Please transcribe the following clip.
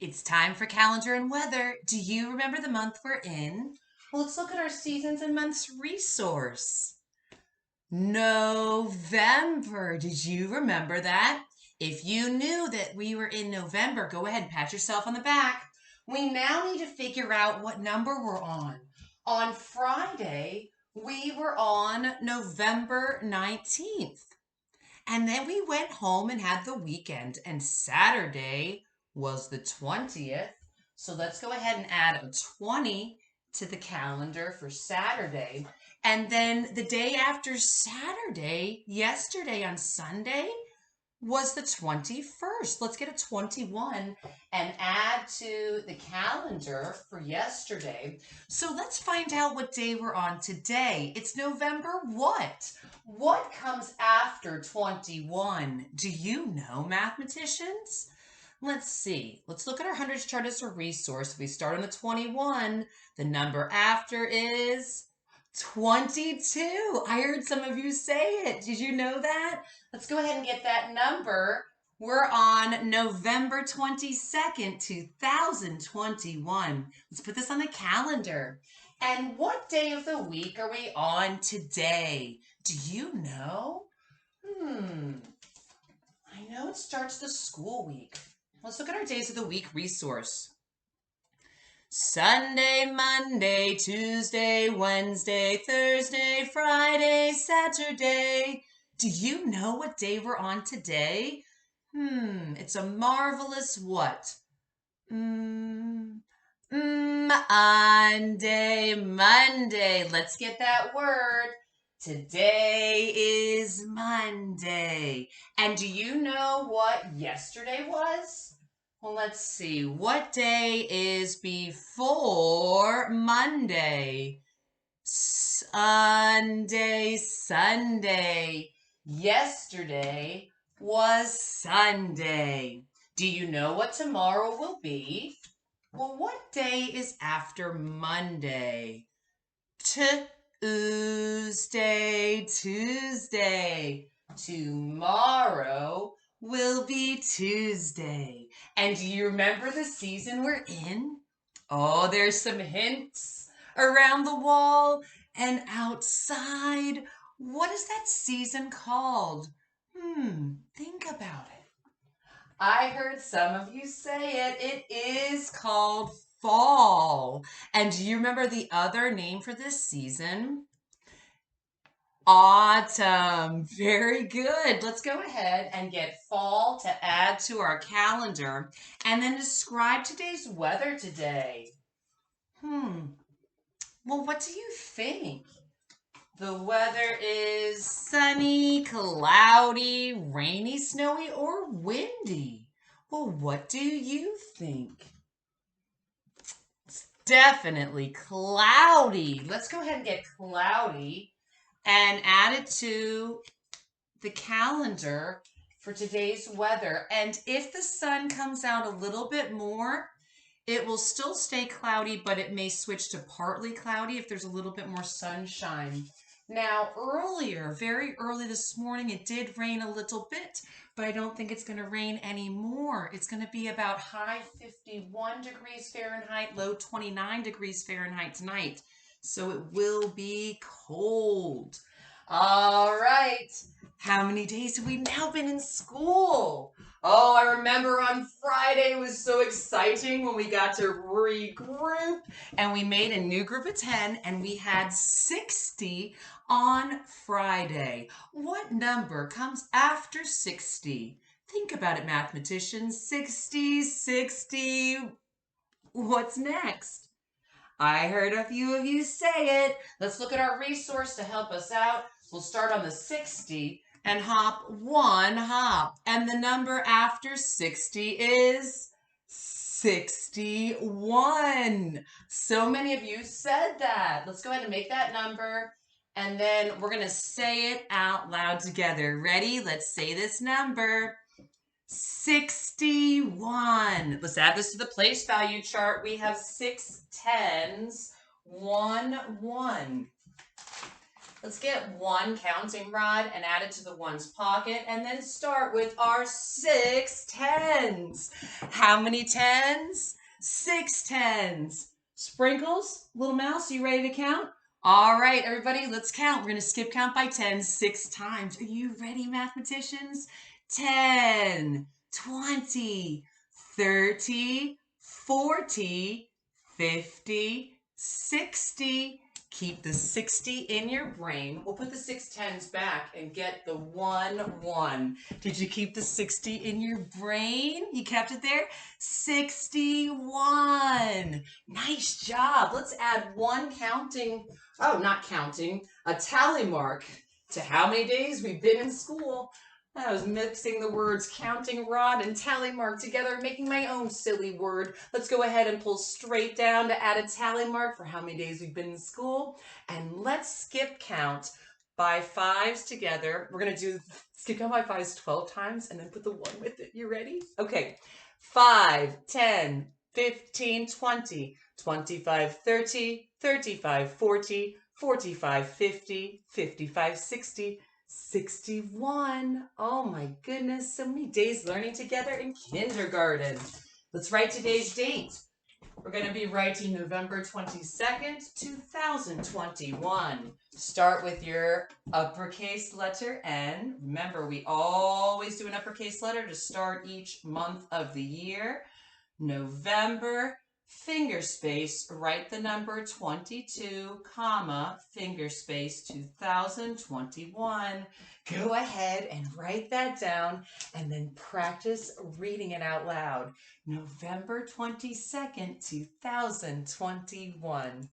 It's time for calendar and weather. Do you remember the month we're in? Well, let's look at our seasons and months resource. November. Did you remember that? If you knew that we were in November, go ahead and pat yourself on the back. We now need to figure out what number we're on. On Friday, we were on November 19th. And then we went home and had the weekend, and Saturday was the 20th. So let's go ahead and add a 20 to the calendar for Saturday. And then the day after Saturday, yesterday on Sunday, was the 21st. Let's get a 21 and add to the calendar for yesterday. So let's find out what day we're on today. It's November what? What comes after 21? Do you know, mathematicians? Let's see. Let's look at our hundreds chart as a resource. If we start on the 21, the number after is 22. I heard some of you say it. Did you know that? Let's go ahead and get that number. We're on November 22nd, 2021. Let's put this on the calendar. And what day of the week are we on today? Do you know? I know it starts the school week. Let's look at our days of the week resource. Sunday, Monday, Tuesday, Wednesday, Thursday, Friday, Saturday. Do you know what day we're on today? It's a marvelous what? Monday. Let's get that word. Today is Monday. And do you know what yesterday was? Well, let's see. What day is before Monday? Sunday. Yesterday was Sunday. Do you know what tomorrow will be? Well, what day is after Monday? Tuesday. Tomorrow will be Tuesday. And do you remember the season we're in? Oh, there's some hints around the wall and outside. What is that season called? Think about it. I heard some of you say it. It is called fall. And do you remember the other name for this season? Autumn. Very good. Let's go ahead and get fall to add to our calendar and then describe today's weather today. Well, what do you think? The weather is sunny, cloudy, rainy, snowy, or windy. Well, what do you think? It's definitely cloudy. Let's go ahead and get cloudy and add it to the calendar for today's weather. And if the sun comes out a little bit more, it will still stay cloudy, but it may switch to partly cloudy if there's a little bit more sunshine. Now, very early this morning, it did rain a little bit, but I don't think it's going to rain anymore. It's going to be about high 51 degrees Fahrenheit, low 29 degrees Fahrenheit tonight. So it will be cold. All right. How many days have we now been in school? Oh, I remember on Friday it was so exciting when we got to regroup and we made a new group of 10 and we had 60 on Friday. What number comes after 60? Think about it, mathematicians. 60. What's next? I heard a few of you say it. Let's look at our resource to help us out. We'll start on the 60 and hop one hop. And the number after 60 is 61. So many of you said that. Let's go ahead and make that number. And then we're going to say it out loud together. Ready? Let's say this number. 61. Let's add this to the place value chart. We have 6 tens, 1 1. Let's get one counting rod and add it to the one's pocket and then start with our 6 tens. How many tens? 6 tens. Sprinkles, little mouse, you ready to count? All right, everybody, let's count. We're going to skip count by 10 6 times. Are you ready, mathematicians? 10, 20, 30, 40, 50, 60. Keep the 60 in your brain. We'll put the 6 tens back and get the 1 1. Did you keep the 60 in your brain? You kept it there? 61. Nice job. Let's add one a tally mark to how many days we've been in school. I was mixing the words counting rod and tally mark together, making my own silly word. Let's go ahead and pull straight down to add a tally mark for how many days we've been in school. And let's skip count by 5s together. We're going to do skip count by 5s 12 times and then put the 1 with it. You ready? Okay. 5, 10, 15, 20, 25, 30, 35, 40, 45, 50, 55, 60, 61. Oh my goodness, so many days learning together in kindergarten. Let's write today's date. We're going to be writing November 22nd, 2021. Start with your uppercase letter N. Remember, we always do an uppercase letter to start each month of the year. November, finger space, write the number 22, comma, finger space 2021. Go ahead and write that down and then practice reading it out loud. November 22nd, 2021.